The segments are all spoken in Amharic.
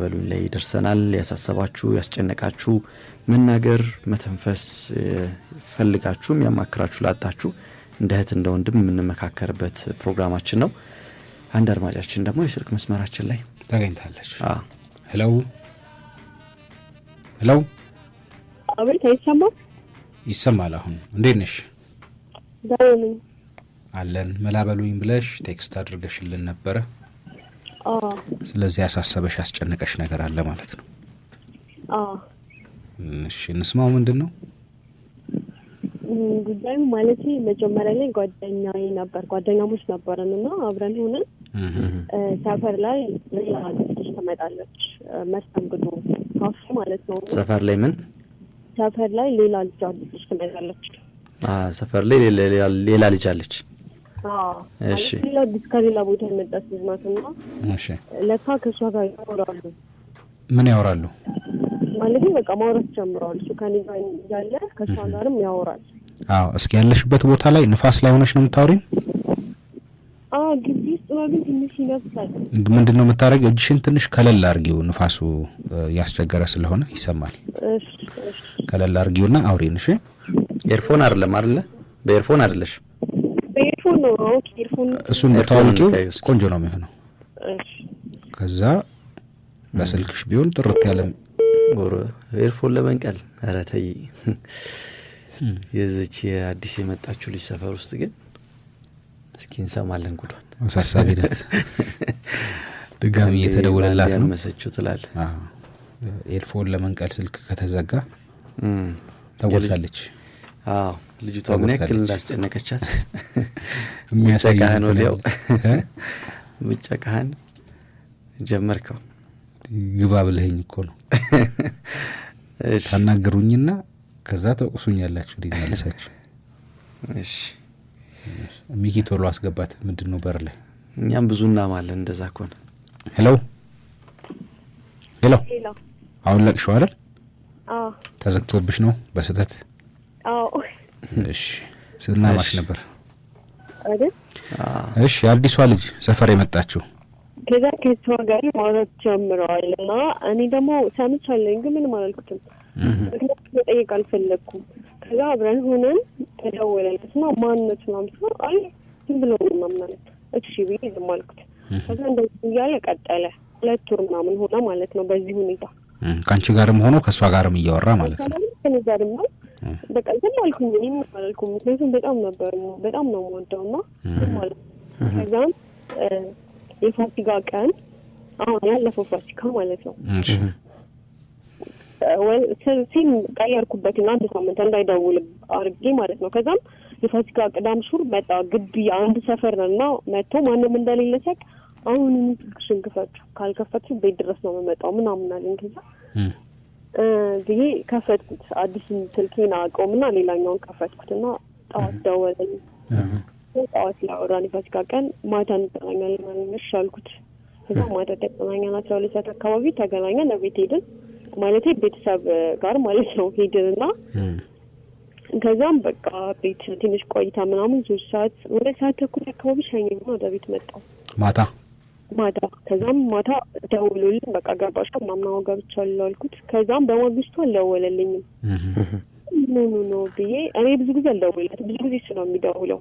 መላበሉን ላይ ደርሰናል። ያሳሰባችሁ ያስጨነቃችሁ መናገር መተንፈስ ፈልጋችሁም ያማክራችሁ ላጣችሁ እንደ እህት እንደ ወንድም የምንመካከርበት ፕሮግራማችን ነው። አንድ አድማጫችን ደግሞ የስልክ መስመራችን ላይ ተገኝታለች። ሄሎ ሄሎ። አቤት። አይሰማም? ይሰማል። አሁን እንዴት ነሽ? ደህና አለን። መላበሉኝ ብለሽ ቴክስት አድርገሽልን ነበረ። ስለዚህ ያሳሰበሽ ያስጨነቀሽ ነገር አለ ማለት ነው። እሺ እንስማው። ምንድነው ጉዳዩ? ማለት መጀመሪያ ላይ ጓደኛሞች ነበርንና አብረን ሆነን ሰፈር ላይ ሌላ ልጅ ትመጣለች። መስተንግዶ ካፌ ማለት ነው። ሰፈር ላይ ምን? ሰፈር ላይ ሌላ ልጅ ትመጣለች። ሰፈር ላይ ሌላ ልጅ አለች። እሺ። ከሌላ ቦታ የመጣች ልጅ ናትና እሺ። ለካ ከሷ ጋር ያወራሉ። ምን ያወራሉ? ማለት በቃ ማውራት ጀምረዋል። እሱ ከኔ ጋር ያለ ከሷ ጋርም ያወራል። እስኪ ያለሽበት ቦታ ላይ ንፋስ ላይ ሆነሽ ነው የምታወሪኝ? ግቢ ውስጥ ነው ግን ትንሽ ይነፍሳል። ምንድነው የምታረጊው? እጅሽን ትንሽ ከለል አድርጊው፣ ንፋሱ ያስቸገረ ስለሆነ ይሰማል። እሺ። ከለል አድርጊውና አውሪን። እሺ። ኤርፎን አይደለም አይደለ? በኤርፎን አይደለሽ? በኤርፎን ነው። ኤርፎን እሱን በታውቂው ቆንጆ ነው የሚሆነው። እሺ። ከዛ በስልክሽ ቢሆን ጥርት ያለ ኤርፎን ለመንቀል ኧረ ተይ። የዚች አዲስ የመጣችው ልጅ ሰፈር ውስጥ ግን እስኪ እንሰማለን ጉዷን። አሳሳቢነት ድጋሚ እየተደወለላት ነው መሰችው ትላለህ። ኤርፎን ለመንቀል ስልክ ከተዘጋ ተጎድታለች። ልጅቷ ምን ያክል እንዳስጨነቀቻት የሚያሳይ ነው። ሊያው ምጨቃህን ጀመርከው። ግባ ብለኸኝ እኮ ነው። እሺ። ታናገሩኝና ከዛ ተቆሱኛላችሁ ዲናለሳችሁ። እሺ። ሚኪ ቶሎ አስገባት። ምንድነው በር ላይ እኛም ብዙና ማለት እንደዛ ኮን። ሄሎ ሄሎ። አሁን ለቅሽው አይደል? ተዘግቶብሽ ነው በስተት? እሺ። ስናማሽ ነበር አይደል? እሺ። አዲሷ ልጅ ሰፈር የመጣችው ከዛ ከሷ ጋር ማውራት ጀምረዋልና እኔ ደግሞ ሰምቻለሁ ግን ምንም አላልኩትም። ምክንያቱም መጠየቅ አልፈለኩም። ከዛ አብረን ሆነን ተደወለልኝና ማንነት ነው አይ ዝም ብሎ ነው ማለት እሺ ብዬ ዝም አልኩት። ከዛ እንደዚህ እያለ ቀጠለ። 2 ወር ምናምን ሆነ ማለት ነው በዚህ ሁኔታ። ካንቺ ጋርም ሆኖ ከሷ ጋርም እያወራ ማለት ነው። ከኔ ጋርም ነው በቃ ዝም አልኩኝ። እኔም አላልኩም ምክንያቱም በጣም ነው የምወደውና ዝም አልኩ። ከዛ የፋሲካ ቀን አሁን ያለፈው ፋሲካ ማለት ነው። ሲም ቀየርኩበት እና አንድ ሳምንት እንዳይደውል አድርጌ ማለት ነው። ከዛም የፋሲካ ቅዳም ሹር መጣ። ግቢ አንድ ሰፈር ነውና መጥቶ ማንም እንደሌለ ሰቅ አሁን ስልክሽን ክፈቱ፣ ካልከፈትሽ ቤት ድረስ ነው የምመጣው ምናምን አለኝ። ከዛ ብዬ ከፈትኩት። አዲስ ስልኬን አቆምና ሌላኛውን ከፈትኩትና ጠዋት ደወለኝ። ጠዋት ላወራን የፋሲካ ቀን ማታ እንገናኛለን ማለት አልኩት። ከዛ ማታ ተገናኘን 12 ሰዓት አካባቢ ተገናኘን። ለቤት ሄድን ማለት ቤተሰብ ጋር ማለት ነው ሄድንና ከዛም በቃ ቤት ትንሽ ቆይታ ምናምን 3 ሰዓት 2 ሰዓት ተኩል አካባቢ ሸኘኝና ወደ ቤት መጣሁ ማታ። ከዛም ማታ ደውሎልኝ በቃ ገባሽ ምናምን ገብቻለሁ አልኩት። ከዛም በማግስቱ አልደወለልኝም። ኖ ብዬ እኔ ብዙ ጊዜ አልደውልለትም። ብዙ ጊዜ ነው የሚደውለው።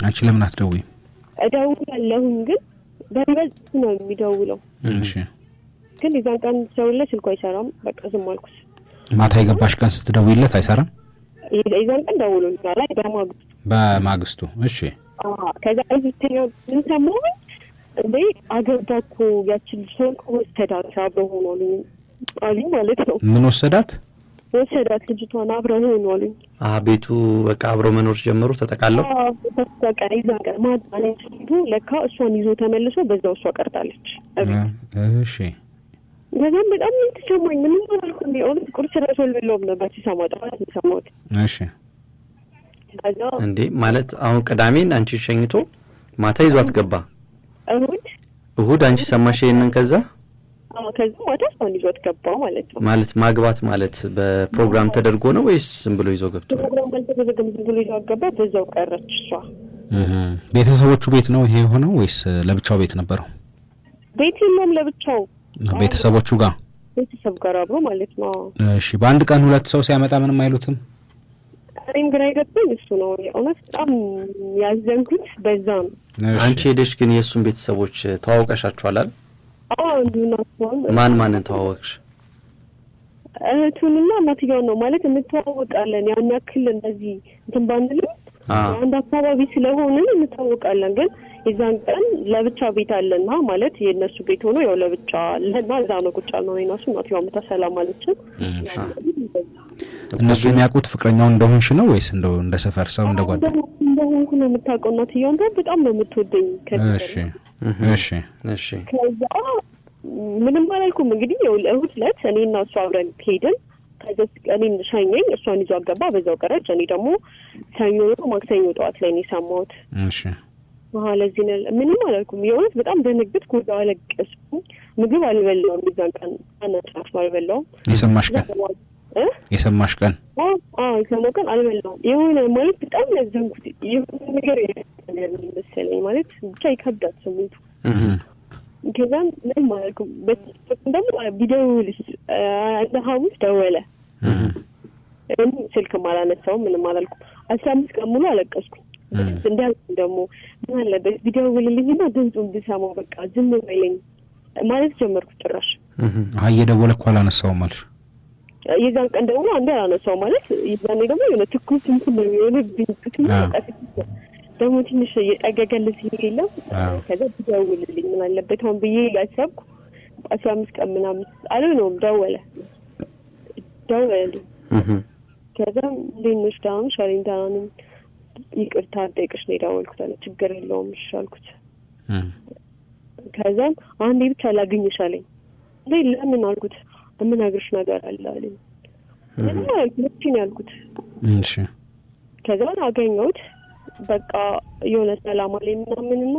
አንቺ ለምን አትደውይም? እደውላለሁኝ ግን በብዛት ነው የሚደውለው። እሺ። ግን የዛን ቀን ሰውለ ስልኩ አይሰራም። በቃ ዝም አልኩት። ማታ የገባሽ ቀን ስትደውይለት አይሰራም? የዛን ቀን ደውሎልኛል ላይ በማግስቱ። እሺ። ከዛ እዚህኛው ምን ሰማሁኝ እንዴ አገባኩ ያችን ሰው ወሰዳት አብረው ሆኖልኝ አሉኝ ማለት ነው። ምን ወሰዳት? ልጅቷን አብረው ሆኖልኝ ቤቱ በቃ አብረው መኖር ጀመሩ ተጠቃለው። በቃ ይዛቀ ማለት ነው። ለካ እሷን ይዞ ተመልሶ በዛው እሷ ቀርታለች። እሺ። ከዛም በጣም ተሰማኝ። ምንም አልኩኝ። አሁን ቁርስ ረሶልሎም ነበር ሲሰማ ጠዋት ሲሰማት። እሺ። እንዴ ማለት አሁን ቅዳሜን አንቺ ሸኝቶ ማታ ይዟት ገባ። እሁድ አንቺ ሰማሽ ይሄንን? ከዛ ማታ እሷን ይዟት ገባ ማለት ነው። ማለት ማግባት ማለት በፕሮግራም ተደርጎ ነው ወይስ ዝም ብሎ ይዞ ገብቶ? ፕሮግራም ባልተደረገም ዝም ብሎ ይዞ ገባ። በዛው ቀረች እሷ። ቤተሰቦቹ ቤት ነው ይሄ ሆነው ወይስ ለብቻው ቤት ነበረው? ቤት የለም ለብቻው። ቤተሰቦቹ ጋር ቤተሰብ ጋር አብሮ ማለት ነው። እሺ በአንድ ቀን ሁለት ሰው ሲያመጣ ምንም አይሉትም? እኔም ግራ ይገባኝ እሱ ነው የእውነት በጣም ያዘንኩት በዛ ነው። አንቺ ሄደሽ ግን የእሱን ቤተሰቦች ተዋውቀሻቸዋል አይደል? አዎ እንዱናቸዋል። ማንን ተዋወቅሽ? እህቱንና እናትየውን ነው ማለት እንተዋወቃለን። ያን ያክል እንደዚህ እንትን ባንልም አንድ አካባቢ ስለሆነን እንተዋወቃለን። ግን የዛን ቀን ለብቻ ቤት አለና ማለት የነሱ ቤት ሆኖ ያው ለብቻ ለና እዛ ነው ቁጭ ያልነው እነሱ እናትየው መተሰላም አለችም። እነሱ የሚያውቁት ፍቅረኛው እንደሆንሽ ነው ወይስ እንደው እንደ ሰፈር ሰው እንደ ጓደኛ እንደሆንኩ ነው የምታውቀው? እናትየው በጣም ነው የምትወደኝ። እሺ ከዛ ምንም አላልኩም። እንግዲህ እሑድ ዕለት እኔና እሷ አብረን ሄድን። ከዛ እኔን ሻኘኝ፣ እሷን ይዞ አገባ፣ በዛው ቀረች። እኔ ደግሞ ሰኞ ማክሰኞ ጠዋት ላይ ነው የሰማሁት። እሺ ለዚህ ነው ምንም አላልኩም። የእውነት በጣም ደነገጥኩ፣ አለቀስኩ። ምግብ አልበላሁም የዛን ቀን አናጫፍ አልበላሁም። የሰማሽ ቀን የሰማው ቀን አልበላሁም። የሆነ ማለት በጣም ያዘንኩት የሆነ ነገር መሰለኝ ማለት ብቻ ይከብዳል ስሜቱ። ከዛም ምንም አላልኩም። ደግሞ ቢደውልሽ እንደ ሐሙስ ደወለ። እኔ ስልክም አላነሳውም፣ ምንም አላልኩም። 15 ቀን ሙሉ አለቀስኩኝ። እንዳልኩ ደግሞ ምን አለበት ቢደውልልኝና ድምፁን ብሰማው በቃ ዝም በለኝ ማለት ጀመርኩ። ጭራሽ እየደወለ እኮ አላነሳውም አልሽ? የዛን ቀን ደግሞ አንዴ አላነሳው ማለት ይዛኔ ደግሞ የሆነ ትኩስ እንትን ነው የሆነብኝ። ደግሞ ትንሽ እየጠገገልኝ ሲል የለም። ከዛ ቢደውልልኝ ምን አለበት አሁን ብዬ ያሰብኩ 15 ቀን ምናምን አልሆነውም። ደወለልኝ። ከዛ እንዴት ነሽ ደህና ነሽ አለኝ። ደህና ነኝ፣ ይቅርታ ልጠይቅሽ ነው የደወልኩት አለ። ችግር የለውም እሺ አልኩት። ከዛም አንዴ ብቻ ላግኝሽ አለኝ። እንዴ ለምን አልኩት። የምነግርሽ ነገር አለ አለኝ። ምንም አልኩት ያልኩት። እሺ ከዛ አገኘሁት። በቃ የሆነ ሰላም አለኝ ምናምንና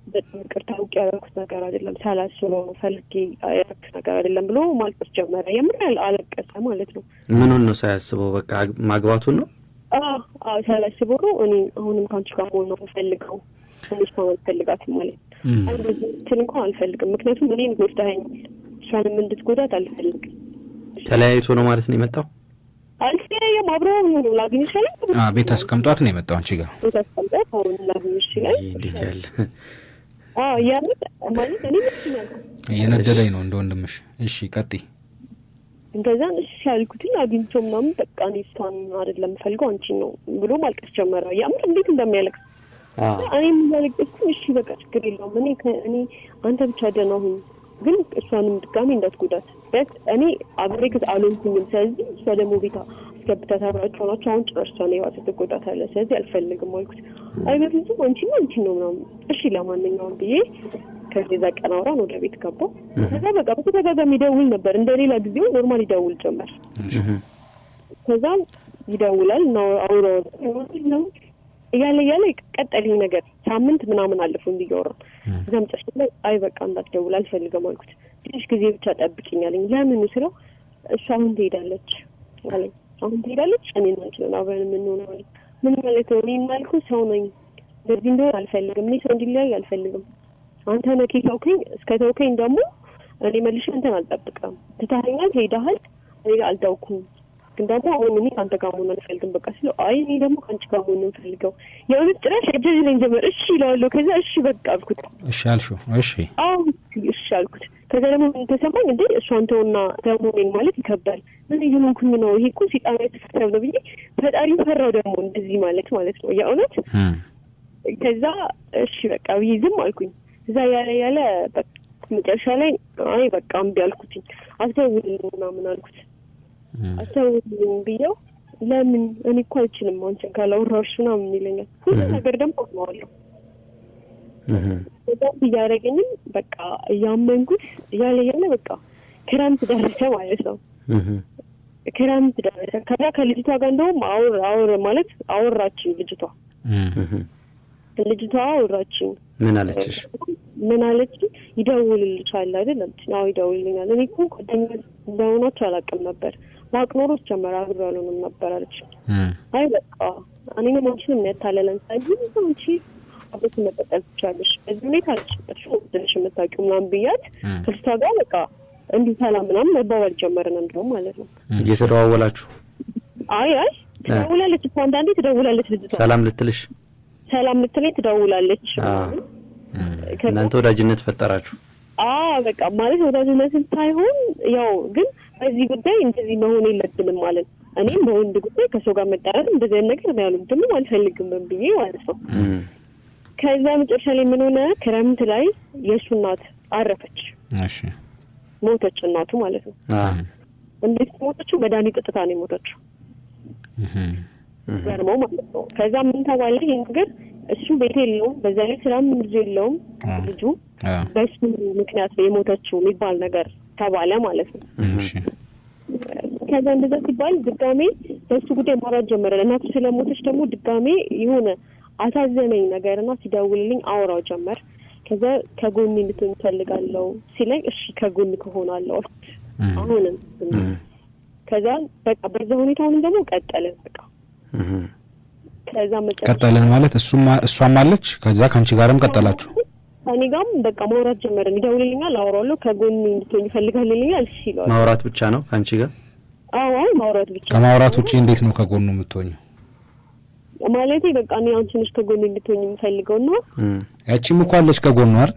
በጣም ይቅርታ አውቄ ያደረኩት ነገር አይደለም፣ ሳላስበው ነው ፈልጌ ያደረኩት ነገር አይደለም ብሎ ማልቀስ ጀመረ። የምር አለቀሰ ማለት ነው። ምኑን ነው ሳያስበው? በቃ ማግባቱን ነው? ሳላስበው ነው። እኔ አሁንም ካንቺ ጋር መሆን ነው የምፈልገው፣ ትንሽ ነው የምፈልጋት ማለት እንትን እንኳን አልፈልግም። ምክንያቱም እኔን ጎድታኸኝ እሷንም እንድትጎዳት አልፈልግም። ተለያይቶ ነው ማለት ነው የመጣው? አልተለያየም፣ አብረው ነው። ላግኝሽ አለኝ። ቤት አስቀምጧት ነው የመጣው አንቺ ጋር? ቤት አስቀምጧት አሁን ላግኝሽ ይላል። እንዴት ያለ ያሉት ማለት እኔ ምንድነው እየነደደኝ ነው እንደ ወንድምሽ። እሺ ቀጥይ። እንደዛ እሺ ያልኩትኝ አግኝቼው ምናምን በቃ እኔ እሷን አይደለም ፈልገው አንቺን ነው ብሎ ማልቀስ ጀመረ። ያምር እንዴት እንደሚያለቅስ እኔም ያለቅስኩኝ። እሺ በቃ ችግር የለውም እኔ አንተ ብቻ ደህና ሁን፣ ግን እሷንም ድጋሚ እንዳትጎዳት በት እኔ አብሬ አልሆንኩኝም። ስለዚህ እሷ ደግሞ ቤታ አስገብታት አብራቸው ናቸው። አሁን ጭራሽ እሷ ነው የዋሰ ትጎዳታለህ፣ ስለዚህ አልፈልግም አልኩት። አይበፍጹም አንቺን ነው ምናምን። እሺ ለማንኛውም ብዬ ከዛ ቀን አውራን ወደ ቤት ገባሁ። ከዛ በቃ በተደጋጋሚ ይደውል ነበር፣ እንደሌላ ጊዜው ኖርማል ይደውል ጀመር። ከዛም ይደውላል ነው አውራው ነው እያለ ቀጠለኝ ነገር። ሳምንት ምናምን አለፈ እንዲያወራ። እዛም ጨርሼ ላይ አይ በቃ እንዳትደውል አልፈልግም አልኩት። ትንሽ ጊዜ ብቻ ጠብቂኝ አለኝ። ለምን ስለው እሷ አሁን ትሄዳለች አለኝ። አሁን ትሄዳለች እኔ ነው አብረን የምንሆነው አለኝ። ምን ማለት ነው? እኔ የማልኩት ሰው ነኝ፣ እንደዚህ እንደሆነ አልፈልግም። እኔ ሰው እንዲለያይ አልፈልግም። አንተ ነህ ተውከኝ፣ እስከ ተውከኝ ደግሞ እኔ መልሼ አንተን አልጠብቅም። ትታኸኛል፣ ሄደሃል፣ እኔ አልተውኩም። ግን ደግሞ አሁን እኔ ከአንተ ጋር መሆን አልፈልግም በቃ ስለው አይ እኔ ደግሞ ከአንቺ ጋር መሆን እንፈልገው የእውነት ጭራሽ እጅልኝ ጀመር። እሺ እለዋለሁ። ከዛ እሺ በቃ አልኩት። እሺ አልሽው? እሺ እሺ አልኩት። ከዛ ደግሞ ምን ተሰማኝ፣ እንዴ እሷን ተውና ተሞኔን ማለት ይከብዳል። ምን እየሆንኩኝ ነው? ይሄ እኮ ሲጣራ የተፈጠረ ነው ብዬ ፈጣሪ ፈራው ደግሞ እንደዚህ ማለት ነው የእውነት። ከዛ እሺ በቃ ብዬ ዝም አልኩኝ። እዛ ያለ በቃ መጨረሻ ላይ አይ በቃ እምቢ አልኩትኝ። አትደውልልኝ ምናምን አልኩት። አትደውልልኝ ብዬው ለምን እኔ እኮ አልችልም አንቺን ካላወራሁሽ ምናምን ይለኛል። ሁሉ ነገር ደግሞ አውቀዋለሁ። በጣም እያደረገኝም በቃ እያመንኩት ያለ በቃ ክረምት ደረሰ ማለት ነው። ክረምት ደረሰ። ከዛ ከልጅቷ ጋር እንደውም አውር ማለት አወራችኝ ልጅቷ አወራችኝ። ምን አለችሽ? ምን አለችኝ? ይደውልልሻል አይደል? አዎ ይደውልልኛል። እኔ እኮ ጓደኛ እንደሆናችሁ አላውቅም ነበር። ማቅ ኖሮስ ጀመረ አብሮ ያለንም ነበር አለች። አይ በቃ እኔንም አንቺንም ያታለለን ሳይሆን አንቺ አብረን መቀጠል ትችያለሽ በዚህ ሁኔታ አለችበት። ትንሽ የምታውቂው ምናምን ብያት ከልጅቷ ጋር በቃ እንዲህ ሰላም ምናምን መባባል ጀመርን እንደውም ማለት ነው። እየተደዋወላችሁ? አይ ትደውላለች እኮ አንዳንዴ ትደውላለች ልጅቷ። ሰላም ልትልሽ? ሰላም ልትለኝ ትደውላለች። እናንተ ወዳጅነት ፈጠራችሁ? በቃ ማለት ወዳጅነትን ሳይሆን ያው ግን በዚህ ጉዳይ እንደዚህ መሆን የለብንም ማለት እኔም በወንድ ጉዳይ ከሰው ጋር መጣላት እንደዚህ ነገር ነው ያሉት ደግሞ አልፈልግም ብዬ ማለት ነው። ከዛ መጨረሻ ላይ ምን ሆነ ክረምት ላይ የሱ እናት አረፈች። እሺ ሞተች እናቱ ማለት ነው። እንዴት ሞተችው? በዳኒ ጥጥታ ነው የሞተችው። ገርሞ ማለት ነው። ከዛ ምን ተባለ ይሄ ነገር እሱ ቤት የለውም በዛ ላይ ስራም ልጅ የለውም ልጁ በሱ ምክንያት ነው የሞተችው የሚባል ነገር ተባለ ማለት ነው። እሺ ከዛ እንደዛ ሲባል ድጋሜ በሱ ጉዳይ ማውራት ጀመረ። እናቱ ስለሞተች ደግሞ ድጋሜ የሆነ አሳዘነኝ ነገርና ሲደውልልኝ አወራው ጀመር። ከዛ ከጎን እንድትሆን ፈልጋለሁ ሲለኝ እሺ ከጎን ከሆናለሁ አሁንም ከዛ በቃ በዛ ሁኔታውን ደግሞ ቀጠልን በቃ ከዛ መጨረሻ ቀጠልን ማለት እሷም አለች ከዛ ካንቺ ጋርም ቀጠላችሁ? እኔ ጋርም በቃ ማውራት ጀመርን። ይደውልልኛል አወራለሁ ከጎን እንድትሆን ይፈልጋልልኛል እሺ ይላል። ማውራት ብቻ ነው ካንቺ ጋር? አዎ ማውራት ብቻ። ከማውራት ውጪ እንዴት ነው ከጎኑ የምትሆኚው? ማለቴ በቃ እኔ አንቺ ነሽ ከጎን እንድትሆኝ የምፈልገውና ያቺም እኮ አለች ከጎኑ አይደል?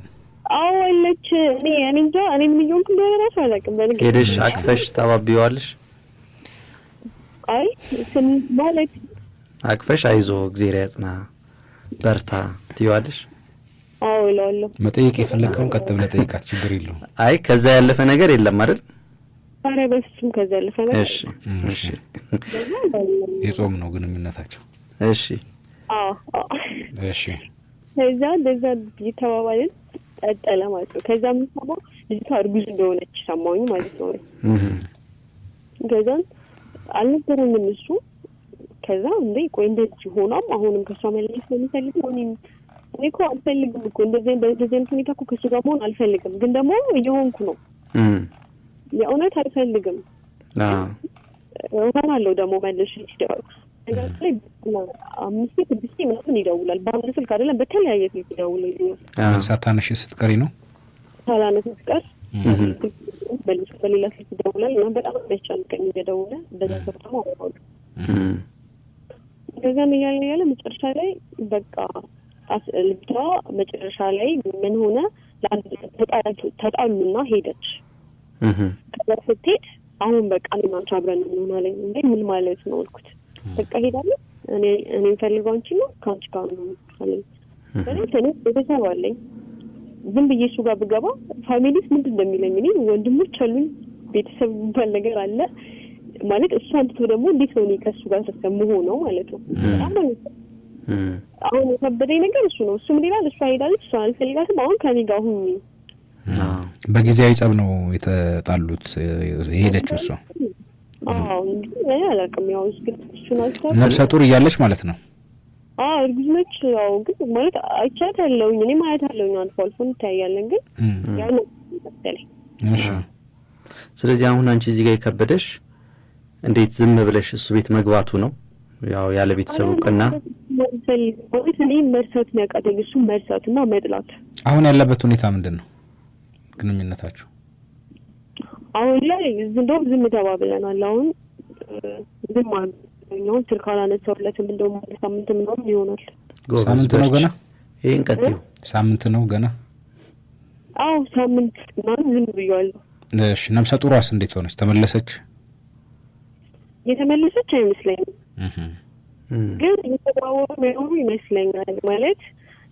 አዎ አለች። እኔ እንጃ እኔ ምን ይሆንኩ እንደሆነ ራሱ አላውቅም። በልግ ሄደሽ አቅፈሽ ታባቢዋለሽ? አይ ማለት አቅፈሽ አይዞ እግዚአብሔር ያጽና በርታ ትይዋለሽ? አዎ እላለሁ። መጠየቅ የፈለከውን ቀጥ ብለህ ጠይቃት ችግር የለውም። አይ ከዛ ያለፈ ነገር የለም አይደል? አረ በስም ከዛ ያለፈ ነገር እሺ የጾም ነው ግንኙነታቸው? እሺ እሺ ከዛ እንደዛ ይተባባልን ቀጠለ ማለት ነው። ከዛ ምን ሰማሁ ልጅቷ እርጉዝ እንደሆነች ሰማሁኝ ማለት ነው። ከዛን አልነበረኝም እሱ ከዛ እንዴ ቆይ እንደዚህ ሆኖም አሁንም ከሷ መለስ ነው የሚፈልገው እኔ እኮ አልፈልግም እኮ እንደዚህ ሁኔታ እኮ ከሱ ጋር መሆን አልፈልግም ግን ደግሞ እየሆንኩ ነው የእውነት አልፈልግም እሆናለሁ ደግሞ መልሼ ሲደውል ነገር ላይ 5-6 ምናምን ይደውላል በአንድ ስልክ አይደለም በተለያየ ስልክ ይደውላል ሳታነሽ ስትቀሪ ነው ሳላነሽ ስትቀር በሌላ ስልክ ይደውላል እና በጣም ያስጨንቀኝ እየደወለ እንደዛ ተፈጥሞ አውራው እንደዛ ያለ መጨረሻ ላይ በቃ ልጅቷ መጨረሻ ላይ ምን ሆነ ተጣሉና ሄደች። ከዛ ስትሄድ አሁን በቃ እኔና አንቺ አብረን እንሆናለን እንዴ ምን ማለት ነው አልኩት። በቃ ሄዳለሁ እኔ ፈልገው አንቺ ነው ካንቺ ጋር ነው አለኝ። እኔ ቤተሰብ አለኝ ዝም ብዬ እሱ ጋር ብገባ ፋሚሊስ ምንድን እንደሚለኝ እኔ ወንድሞች አሉኝ ቤተሰብ የሚባል ነገር አለ ማለት እሱ አንተ ደግሞ እንዴት ነው ከሱ ጋር ተሰምሆነው ማለት ነው። አሁን የከበደኝ ነገር እሱ ነው። እሱ ምን ይላል እሱ አይዳለች እሱ አልፈልጋትም አሁን ከኔ ጋር ሁኚ። በጊዜያዊ ጸብ ነው የተጣሉት የሄደችው እሷ? አዎ እንዴ አላውቅም ያው እሱ ነው ነፍሰ ጡር እያለች ማለት ነው? እርጉዝ ነች። ያው ግን ማለት አይቻታለሁ እኔ ማየታለሁ አልፎ አልፎ እንታያለን ግን ያው ነው መሰለኝ። እሺ ስለዚህ አሁን አንቺ እዚህ ጋር የከበደሽ እንዴት ዝም ብለሽ እሱ ቤት መግባቱ ነው? ያው ያለ ቤተሰብ እውቅና እኔ መርሳት ነው ያቃተኝ እሱ መርሳትና መጥላት። አሁን ያለበት ሁኔታ ምንድን ነው ግንኙነታችሁ? አሁን ላይ እንደውም ዝም ተባብለናል። አሁን ዝም አሁን ስልክ አላነሳሁለትም እንደውም ሳምንት ምናምን ይሆናል። ሳምንት ነው ገና? ይሄን ቀጥዩ ሳምንት ነው ገና? አዎ ሳምንት ምናምን ዝም ብያለሁ። እሺ ነፍሰ ጡሯስ እንዴት ሆነች? ተመለሰች? የተመለሰች አይመስለኝም ግን እየተደዋወሉ ነው ይመስለኛል ማለት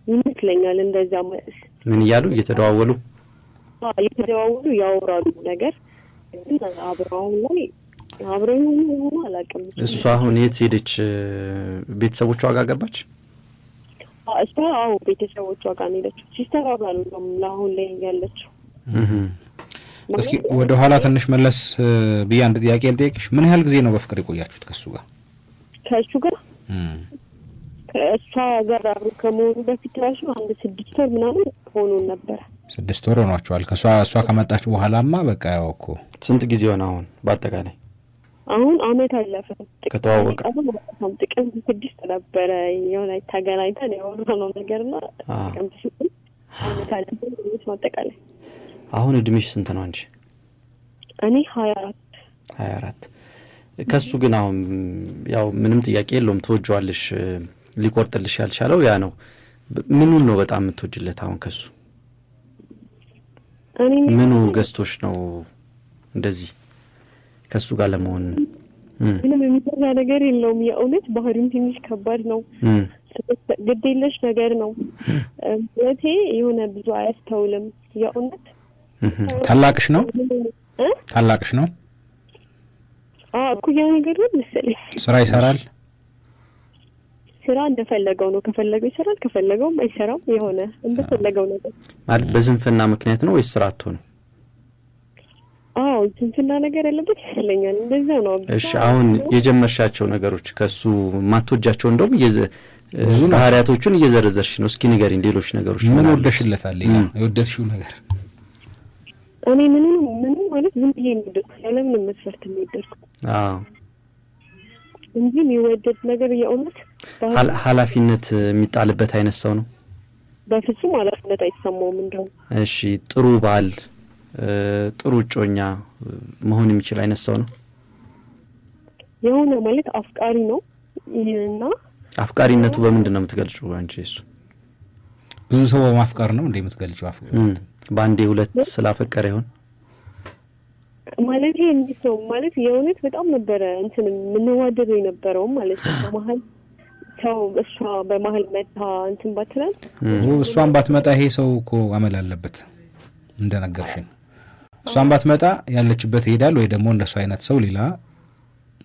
ይመስለኛል እንደዛ ማለት ምን እያሉ እየተደዋወሉ ያወራሉ ነገር ግን አብረው ላይ አብረው ሆኖ አላውቅም። እሷ አሁን የት ሄደች? ቤተሰቦቿ ጋር ገባች? እሷ አዎ ቤተሰቦቿ ጋር ሄደች። ሲስተር ጋር ነው አሁን ላይ ያለችው። እስኪ ወደ ኋላ ትንሽ መለስ ብዬ አንድ ጥያቄ ልጠይቅሽ። ምን ያህል ጊዜ ነው በፍቅር የቆያችሁት ከሱ ጋር? ከሱ ጋር ከእሷ ጋር ከመሆኑ በፊት ራሱ 6 ወር ምናምን ሆኖ ነበር። 6 ወር ሆኗቸዋል። እሷ ከመጣች በኋላማ በቃ ያው እኮ ስንት ጊዜ ሆነ አሁን በአጠቃላይ? አሁን አመት አለፈ ከተዋወቀ። ጥቅምት 6 ነበረ የሆነ ተገናኝተን ያወራነው ነገርና ጥቅምት 6 አመት አለፈ በአጠቃላይ። አሁን እድሜሽ ስንት ነው አንቺ? እኔ 24 ከሱ ግን አሁን ያው ምንም ጥያቄ የለውም ተወጇልሽ ሊቆርጥልሽ ያልቻለው ያ ነው ምኑን ነው በጣም የምትወጅለት አሁን ከሱ ምኑ ገስቶሽ ነው እንደዚህ ከሱ ጋር ለመሆን ምንም የሚሰራ ነገር የለውም የእውነት ባህሪም ትንሽ ከባድ ነው ግዴለሽ ነገር ነው ለቴ የሆነ ብዙ አያስተውልም የእውነት ታላቅሽ ነው እኩያ ነገር ነው መሰለኝ ስራ ይሰራል ስራ እንደፈለገው ነው ከፈለገው ይሰራል ከፈለገው አይሰራም የሆነ እንደፈለገው ነገር ማለት በዝንፍና ምክንያት ነው ወይስ ስራቶ ነው ዝንፍና ነገር ያለበት ይመስለኛል እንደዛ ነው እሺ አሁን የጀመርሻቸው ነገሮች ከሱ ማትወጃቸው እንደውም ብዙ ባህሪያቶቹን እየዘረዘርሽ ነው እስኪ ንገሪኝ ሌሎች ነገሮች ምን ወደሽለታል ሌላ የወደድሽው ነገር እኔ ምን ማለት ዝም ብዬ ነው ያለምን መስፈርት ነው የወደድኩት እንጂ የሚወደድ ነገር የእውነት ኃላፊነት የሚጣልበት አይነት ሰው ነው በፍጹም ኃላፊነት አይሰማውም እንደው እሺ ጥሩ ባል ጥሩ ጮኛ መሆን የሚችል አይነት ሰው ነው የሆነ ማለት አፍቃሪ ነው እና አፍቃሪነቱ በምንድን ነው የምትገልጪው አንቺ እሱ ብዙ ሰው ማፍቀር ነው እንዴ የምትገልጪው አፍቃሪ ባንዴ ሁለት ስላፈቀረ ይሆን ማለት እንዴት ነው ማለት የእውነት በጣም ነበረ እንትን ምንዋደደው የነበረው ማለት ነው በመሃል ሰው እሷ በመሃል መጣ እንትን ባትላል እሷን ባትመጣ ይሄ ሰው እኮ አመል አለበት እንደነገርሽኝ እሷን ባትመጣ ያለችበት ይሄዳል ወይ ደግሞ እንደሱ አይነት ሰው ሌላ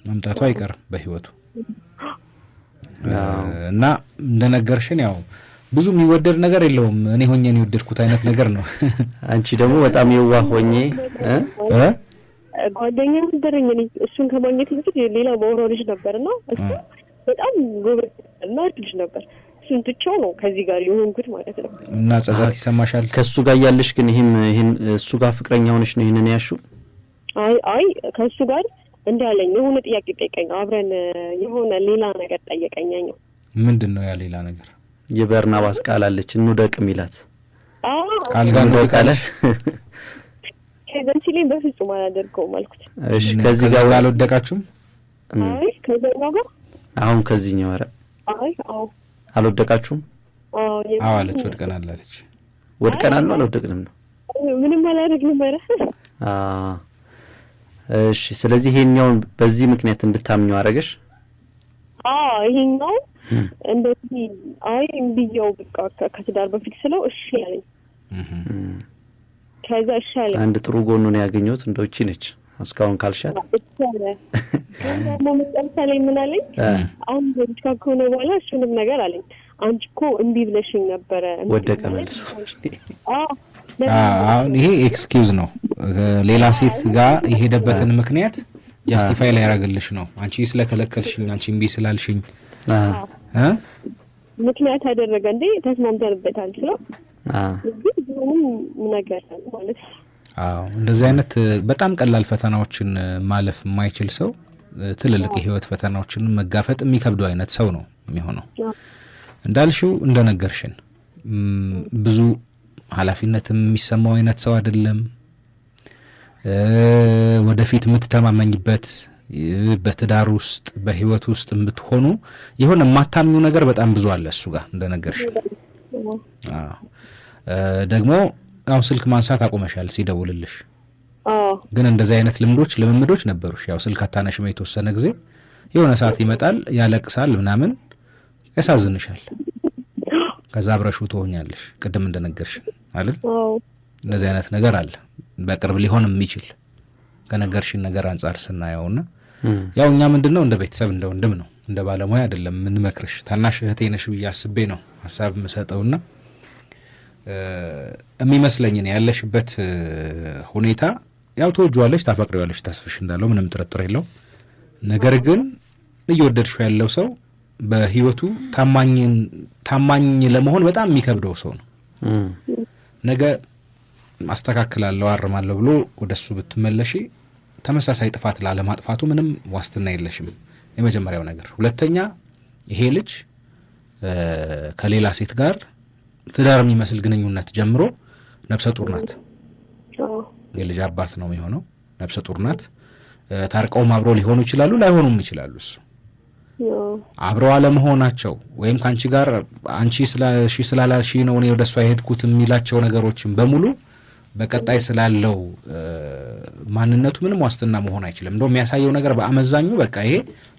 መምጣቱ አይቀርም በህይወቱ እና እንደነገርሽኝ ያው ብዙ የሚወደድ ነገር የለውም እኔ ሆኜ ነው የወደድኩት አይነት ነገር ነው አንቺ ደግሞ በጣም የዋህ ሆኜ ጓደኛ ነበረኝ እኔ እሱን ከማግኘት በፊት ሌላ ወሮልሽ ነበርና እሱ በጣም ጎበዝና ልጅ ነበር እሱን ትቼው ነው ከዚህ ጋር የሆንኩት ማለት ነው እና ጸጸት ይሰማሻል ከሱ ጋር ያለሽ ግን ይሄን እሱ ጋር ፍቅረኛ ሆነሽ ነው ይሄንን ያሹ አይ ከሱ ጋር እንዳለኝ የሆነ ጥያቄ ጠይቀኝ አብረን የሆነ ሌላ ነገር ጠየቀኛኝ ምንድነው ያ ሌላ ነገር የበርናባስ ቃል አለች እንውደቅ ሚላት ቃል ጋር ነው ቃል ከዚህ ላይ በፍጹም አላደርገውም አልኩት እሺ ከዚህ ጋር አልወደቃችሁም አይ ከዚህ ጋር አሁን ከዚህኛው ወረ አልወደቃችሁም አለች ወድቀናል አለች ወድቀናል ነው አልወደቅንም ነው ምንም አላደረግንም ማለት እሺ ስለዚህ ይሄኛው በዚህ ምክንያት እንድታምኙ አረጋሽ ይሄኛው እንደዚህ እንብየው በቃ ከትዳር በፊት ስለው እሺ ያለኝ ከዛ እሺ ያለኝ አንድ ጥሩ ጎኑ ነው ያገኘሁት እንደው እቺ ነች አስካውን ካልሻት ደግሞ መጣጣ ላይ ምን አለኝ አሁን ብቻ ከሆነ በኋላ እሱንም ነገር አለኝ አንቺ እኮ እንቢ ብለሽኝ ነበር ወደቀ መልሶ አሁን ይሄ ኤክስኪውዝ ነው ሌላ ሴት ጋር የሄደበትን ምክንያት ጃስቲፋይ ላይ ያረጋግልሽ ነው አንቺ ስለከለከልሽኝ አንቺ እንቢ ስላልሽኝ ምክንያት ያደረገ እንዴ ተስማምተንበታል ስለው ግን ምንም ነገር ማለት እንደዚህ አይነት በጣም ቀላል ፈተናዎችን ማለፍ የማይችል ሰው ትልልቅ የህይወት ፈተናዎችን መጋፈጥ የሚከብደው አይነት ሰው ነው የሚሆነው እንዳልሽው እንደነገርሽን ብዙ ኃላፊነት የሚሰማው አይነት ሰው አይደለም ወደፊት የምትተማመኝበት በትዳር ውስጥ በህይወት ውስጥ የምትሆኑ የሆነ ማታምኙ ነገር በጣም ብዙ አለ እሱ ጋር እንደነገርሽን ደግሞ አሁን ስልክ ማንሳት አቆመሻል ሲደውልልሽ ግን እንደዚህ አይነት ልምምዶች ነበሩሽ ያው ስልክ አታነሽም የተወሰነ ጊዜ የሆነ ሰዓት ይመጣል ያለቅሳል ምናምን ያሳዝንሻል ከዛ አብረሹ ትሆኛለሽ ቅድም እንደነገርሽ አይደል እንደዚህ አይነት ነገር አለ በቅርብ ሊሆን የሚችል ከነገርሽን ነገር አንፃር ስናየውና ያው እኛ ምንድነው እንደ ቤተሰብ እንደ ወንድም ነው እንደ ባለሙያ አይደለም ምን መክርሽ ታናሽ እህቴ ነሽ ብያስቤ ነው ሐሳብ መሰጠውና የሚመስለኝ ነው ያለሽበት ሁኔታ ያው ተወጇለሽ ታፈቅሪዋለሽ ተስፍሽ እንዳለው ምንም ጥርጥር የለው ነገር ግን እየወደድሽው ያለው ሰው በህይወቱ ታማኝ ለመሆን በጣም የሚከብደው ሰው ነው ነገ አስተካክላለሁ አርማለሁ ብሎ ወደሱ ብትመለሺ ተመሳሳይ ጥፋት ላለማጥፋቱ ምንም ዋስትና የለሽም የመጀመሪያው ነገር ሁለተኛ ይሄ ልጅ ከሌላ ሴት ጋር ትዳር የሚመስል ግንኙነት ጀምሮ ነፍሰ ጡር ናት የልጅ አባት ነው የሚሆነው ነፍሰ ጡር ናት። ታርቀውም አብረው ሊሆኑ ይችላሉ፣ ላይሆኑም ይችላሉ። እሱ አብረው አለመሆናቸው ወይም ካንቺ ጋር አንቺ ስላላልሽ ነው እኔ ወደሷ የሄድኩት የሚላቸው ነገሮችን በሙሉ በቀጣይ ስላለው ማንነቱ ምንም ዋስትና መሆን አይችልም። እንደው የሚያሳየው ነገር በአመዛኙ በቃ ይሄ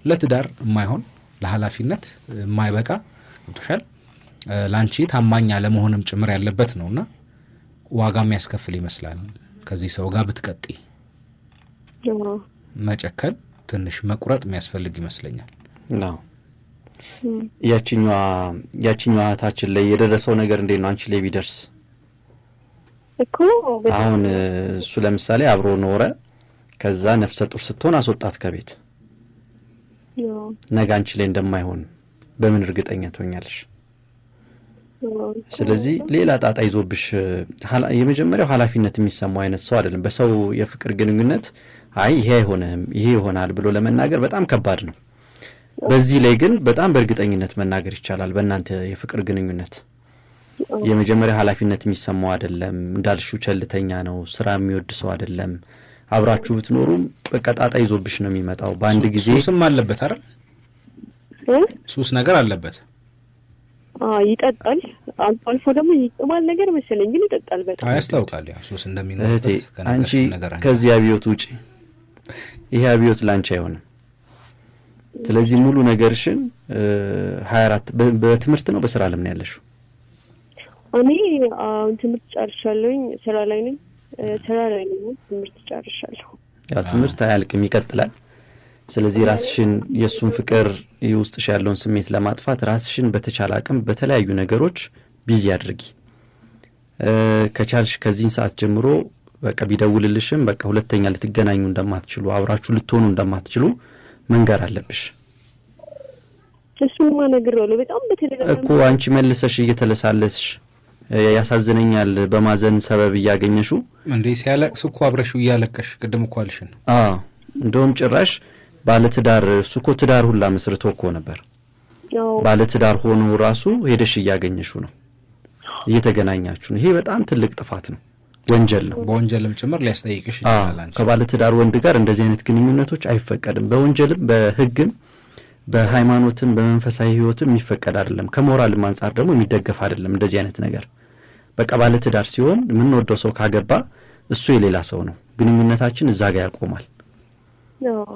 ለትዳር የማይሆን ለኃላፊነት የማይበቃ ገብቶሻል ላንቺ ታማኝ አለመሆንም ጭምር ያለበት ነውና ዋጋ የሚያስከፍል ይመስላል። ከዚህ ሰው ጋር ብትቀጢ መጨከን ትንሽ መቁረጥ የሚያስፈልግ ይመስለኛል። ነው ያቺኛዋ ታችን ላይ የደረሰው ነገር እንዴት ነው አንቺ ላይ ቢደርስ? እኮ አሁን እሱ ለምሳሌ አብሮ ኖረ፣ ከዛ ነፍሰ ጡር ስትሆን አስወጣት ከቤት። ነገ አንቺ ላይ እንደማይሆን በምን እርግጠኛ ትሆኛለሽ? ስለዚህ ሌላ ጣጣ ይዞብሽ የመጀመሪያው ኃላፊነት የሚሰማው አይነት ሰው አይደለም። በሰው የፍቅር ግንኙነት አይ ይሄ አይሆንም ይሄ ይሆናል ብሎ ለመናገር በጣም ከባድ ነው። በዚህ ላይ ግን በጣም በእርግጠኝነት መናገር ይቻላል። በእናንተ የፍቅር ግንኙነት የመጀመሪያ ኃላፊነት የሚሰማው አይደለም። እንዳልሽው ቸልተኛ ነው፣ ስራ የሚወድ ሰው አይደለም። አብራችሁ ብትኖሩም በቃ ጣጣ ይዞብሽ ነው የሚመጣው በአንድ ጊዜ። ሱስም አለበት አይደል? ሱስ ነገር አለበት። ይጠጣል፣ አልፎ ደግሞ ይጥማል ነገር መሰለኝ፣ ግን ይጠጣል በጣም ያስታውቃል። ያው ሱስ እንደሚኖርበት አንቺ ከዚህ አብዮት ውጪ ይሄ አብዮት ላንቺ አይሆንም። ስለዚህ ሙሉ ነገርሽን 24 በትምህርት ነው በስራ ዓለም ነው ያለሽው? እኔ ትምህርት ጨርሻለሁኝ፣ ስራ ላይ ነኝ። ትምህርት ጨርሻለሁ። ያው ትምህርት አያልቅም፣ ይቀጥላል። ስለዚህ ራስሽን የሱን ፍቅር ውስጥሽ ያለውን ስሜት ለማጥፋት ራስሽን በተቻለ አቅም በተለያዩ ነገሮች ቢዚ አድርጊ። ከቻልሽ ከዚህን ሰዓት ጀምሮ በቃ ቢደውልልሽም በቃ ሁለተኛ ልትገናኙ እንደማትችሉ አብራችሁ ልትሆኑ እንደማትችሉ መንገር አለብሽ። እሱማ ነግሬዋለሁ በጣም በተደጋጋሚ እኮ አንቺ መልሰሽ እየተለሳለስሽ ያሳዝነኛል በማዘን ሰበብ እያገኘሹ እንዴ ሲያለቅስ እኮ አብረሽው እያለቀሽ ቅድም እኮ አልሽን። እንደውም ጭራሽ ባለትዳር እሱ እኮ ትዳር ሁላ መስርቶ እኮ ነበር። ባለትዳር ሆኖ ራሱ ሄደሽ እያገኘሹ ነው፣ እየተገናኛችሁ ነው። ይሄ በጣም ትልቅ ጥፋት ነው፣ ወንጀል ነው። በወንጀልም ጭምር ሊያስጠይቅሽ ይችላል። አንቺ ከባለትዳር ወንድ ጋር እንደዚህ አይነት ግንኙነቶች አይፈቀድም። በወንጀልም በህግም በሃይማኖትም በመንፈሳዊ ህይወትም የሚፈቀድ አይደለም። ከሞራልም አንፃር ደግሞ የሚደገፍ አይደለም እንደዚህ አይነት ነገር። በቃ ባለትዳር ሲሆን የምንወደው ሰው ካገባ እሱ የሌላ ሰው ነው፣ ግንኙነታችን እዛ ጋር ያቆማል።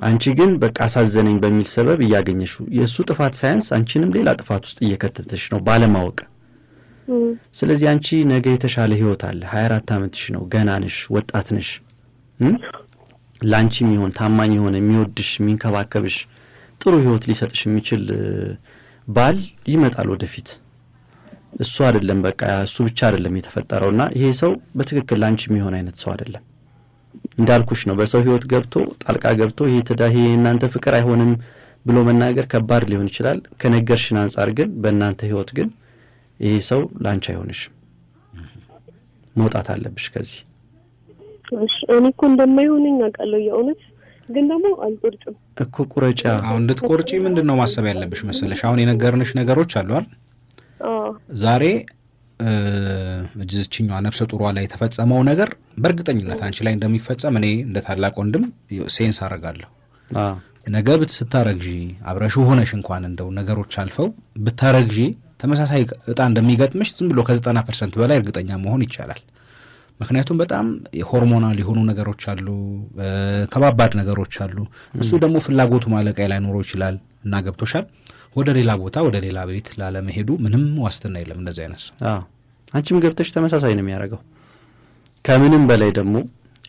አንቺ ግን በቃ አሳዘነኝ በሚል ሰበብ እያገኘሹ የእሱ ጥፋት ሳያንስ አንቺንም ሌላ ጥፋት ውስጥ እየከተተሽ ነው ባለማወቅ። ስለዚህ አንቺ ነገ የተሻለ ህይወት አለ። 24 ዓመትሽ ነው፣ ገና ነሽ፣ ወጣት ነሽ። ላንቺ የሚሆን ታማኝ የሆነ የሚወድሽ የሚንከባከብሽ ጥሩ ህይወት ሊሰጥሽ የሚችል ባል ይመጣል ወደፊት። እሱ አይደለም በቃ እሱ ብቻ አይደለም የተፈጠረውና ይሄ ሰው በትክክል ላንቺ የሚሆን አይነት ሰው አይደለም። እንዳልኩሽ ነው በሰው ህይወት ገብቶ ጣልቃ ገብቶ ይሄ ትዳር ይሄ እናንተ ፍቅር አይሆንም ብሎ መናገር ከባድ ሊሆን ይችላል። ከነገርሽን አንፃር ግን በእናንተ ህይወት ግን ይሄ ሰው ላንቺ አይሆንሽም። መውጣት አለብሽ ከዚህ። እኔ እኮ እንደማይሆነኝ አውቃለሁ የእውነት ግን ደግሞ አልቆርጭም እኮ ቁረጫ። አሁን እንድትቆርጪ ምንድነው ማሰብ ያለብሽ መሰለሽ? አሁን የነገርንሽ ነገሮች አሉ አይደል? ዛሬ እጅዝችኛዋ ነፍሰ ጡሯ ላይ የተፈጸመው ነገር በእርግጠኝነት አንቺ ላይ እንደሚፈጸም እኔ እንደ ታላቅ ወንድም ሴንስ አደርጋለሁ። ነገ ስታረግዢ አብረሽው ሆነሽ እንኳን እንደው ነገሮች አልፈው ብታረግዢ ተመሳሳይ እጣ እንደሚገጥምሽ ዝም ብሎ ከ90% በላይ እርግጠኛ መሆን ይቻላል። ምክንያቱም በጣም ሆርሞናል የሆኑ ነገሮች አሉ፣ ከባባድ ነገሮች አሉ። እሱ ደግሞ ፍላጎቱ ማለቂያ ላይ ኖሮ ይችላል እና ገብቶሻል። ወደ ሌላ ቦታ ወደ ሌላ ቤት ላለመሄዱ ምንም ዋስትና የለም እንደዚህ አይነት ሰው። አንቺም ገብተሽ ተመሳሳይ ነው የሚያደርገው። ከምንም በላይ ደግሞ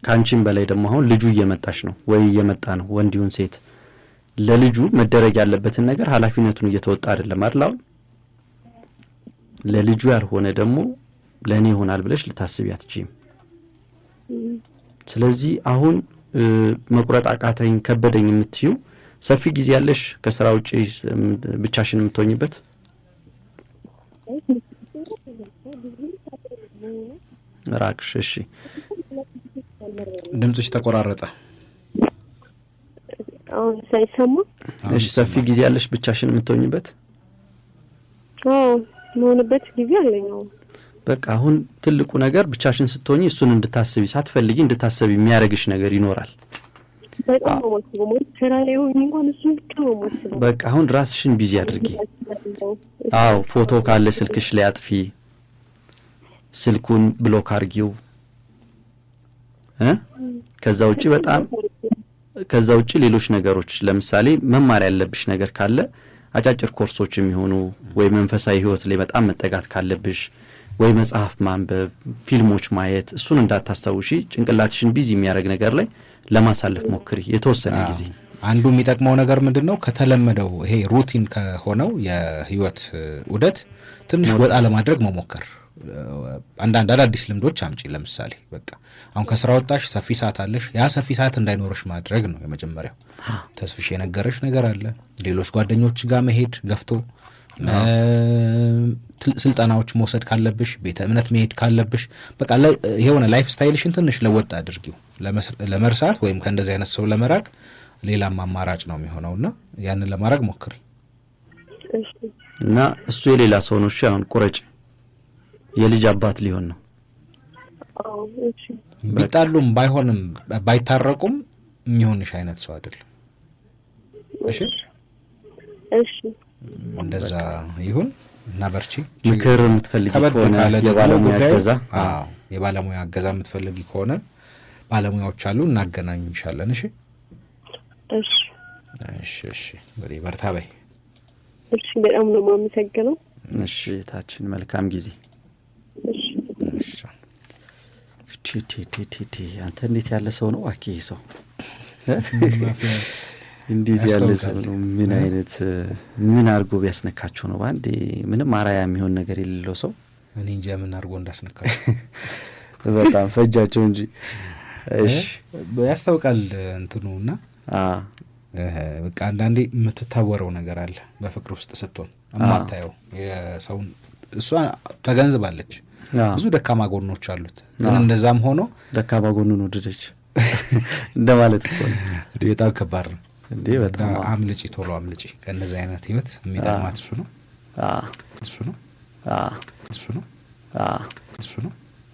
ካንቺም በላይ ደግሞ አሁን ልጁ እየመጣሽ ነው ወይ እየመጣ ነው፣ ወንድ ይሁን ሴት፣ ለልጁ መደረግ ያለበትን ነገር ኃላፊነቱን እየተወጣ አይደለም አይደል? አሁን ለልጁ ያልሆነ ደግሞ ለኔ ይሆናል ብለሽ ልታስቢ አትችይም። ስለዚህ አሁን መቁረጥ አቃተኝ ከበደኝ የምትዩ ሰፊ ጊዜ ያለሽ ከስራ ውጪ ብቻሽን የምትሆኝበት? ራክሽ። እሺ ድምጽሽ ተቆራረጠ። አሁን ሳይሰማ? እሺ ሰፊ ጊዜ ያለሽ ብቻሽን የምትሆኝበት? መሆንበት ጊዜ አለኝ። በቃ አሁን ትልቁ ነገር ብቻሽን ስትሆኚ እሱን እንድታስቢ ሳትፈልጊ እንድታስቢ የሚያረግሽ ነገር ይኖራል። በቃ አሁን ራስሽን ቢዚ አድርጊ። አዎ ፎቶ ካለ ስልክሽ ላይ አጥፊ፣ ስልኩን ብሎክ አርጊው። ከዛ ውጪ ሌሎች ነገሮች ለምሳሌ መማር ያለብሽ ነገር ካለ አጫጭር ኮርሶች የሚሆኑ ወይ መንፈሳዊ ህይወት ላይ በጣም መጠጋት ካለብሽ ወይ መጽሐፍ ማንበብ፣ ፊልሞች ማየት፣ እሱን እንዳታስታውሺ ጭንቅላትሽን ቢዚ የሚያደርግ ነገር ላይ ለማሳለፍ ሞክሪ የተወሰነ ጊዜ። አንዱ የሚጠቅመው ነገር ምንድነው ከተለመደው ይሄ ሩቲን ከሆነው የህይወት ዑደት ትንሽ ወጣ ለማድረግ መሞከር። አንዳንድ አዳዲስ ልምዶች አምጪ። ለምሳሌ በቃ አሁን ከስራ ወጣሽ ሰፊ ሰዓት አለሽ፣ ያ ሰፊ ሰዓት እንዳይኖርሽ ማድረግ ነው የመጀመሪያው። ተስፍሽ የነገረሽ ነገር አለ፣ ሌሎች ጓደኞች ጋር መሄድ ገፍቶ፣ ስልጠናዎች መውሰድ ካለብሽ፣ ቤተ እምነት መሄድ ካለብሽ፣ በቃ የሆነ ላይፍ ስታይልሽን ትንሽ ለወጥ አድርጊው። ለመርሳት ወይም ከእንደዚህ አይነት ሰው ለመራቅ ሌላም አማራጭ ነው የሚሆነውና ያንን ለማድረግ ሞክሪ እና እሱ የሌላ ሰው ነው። እሺ አሁን ቁረጭ፣ የልጅ አባት ሊሆን ነው። ቢጣሉም ባይሆንም ባይታረቁም የሚሆንሽ አይነት ሰው አይደለም። እሺ እንደዛ ይሁን እና በርቺ። ምክር የምትፈልጊ ከሆነ የባለሙያ እገዛ፣ የባለሙያ እገዛ የምትፈልጊ ከሆነ ባለሙያዎች አሉ፣ እናገናኝሻለን። እሺ እሺ እሺ እሺ። በሪ በርታ በይ። እሺ በጣም ነው የማመሰግነው። እሺ ታችን መልካም ጊዜ። እሺ እሺ። ቲ አንተ እንዴት ያለ ሰው ነው አኪ ሰው እንዴት ያለ ሰው ነው? ምን አይነት ምን አርጎ ቢያስነካቸው ነው ባንዴ ምንም አራያ የሚሆን ነገር የሌለው ሰው? እኔ እንጃ ምን አርጎ እንዳስነካቸው በጣም ፈጃቸው እንጂ። እሺ ያስታውቃል እንትኑና በቃ አንዳንዴ የምትታወረው ነገር አለ በፍቅር ውስጥ ስትሆን እማታየው የሰውን። እሷ ተገንዝባለች ብዙ ደካማ ጎኖች አሉት፣ ግን እንደዛም ሆኖ ደካማ ጎኑን ወደደች እንደማለት እኮ ነው። በጣም ከባድ ነው እንዴ! በጣም አምልጪ፣ ቶሎ አምልጪ ከእነዚህ አይነት ህይወት። የሚጠቅማት እሱ ነው። እሱ ነው።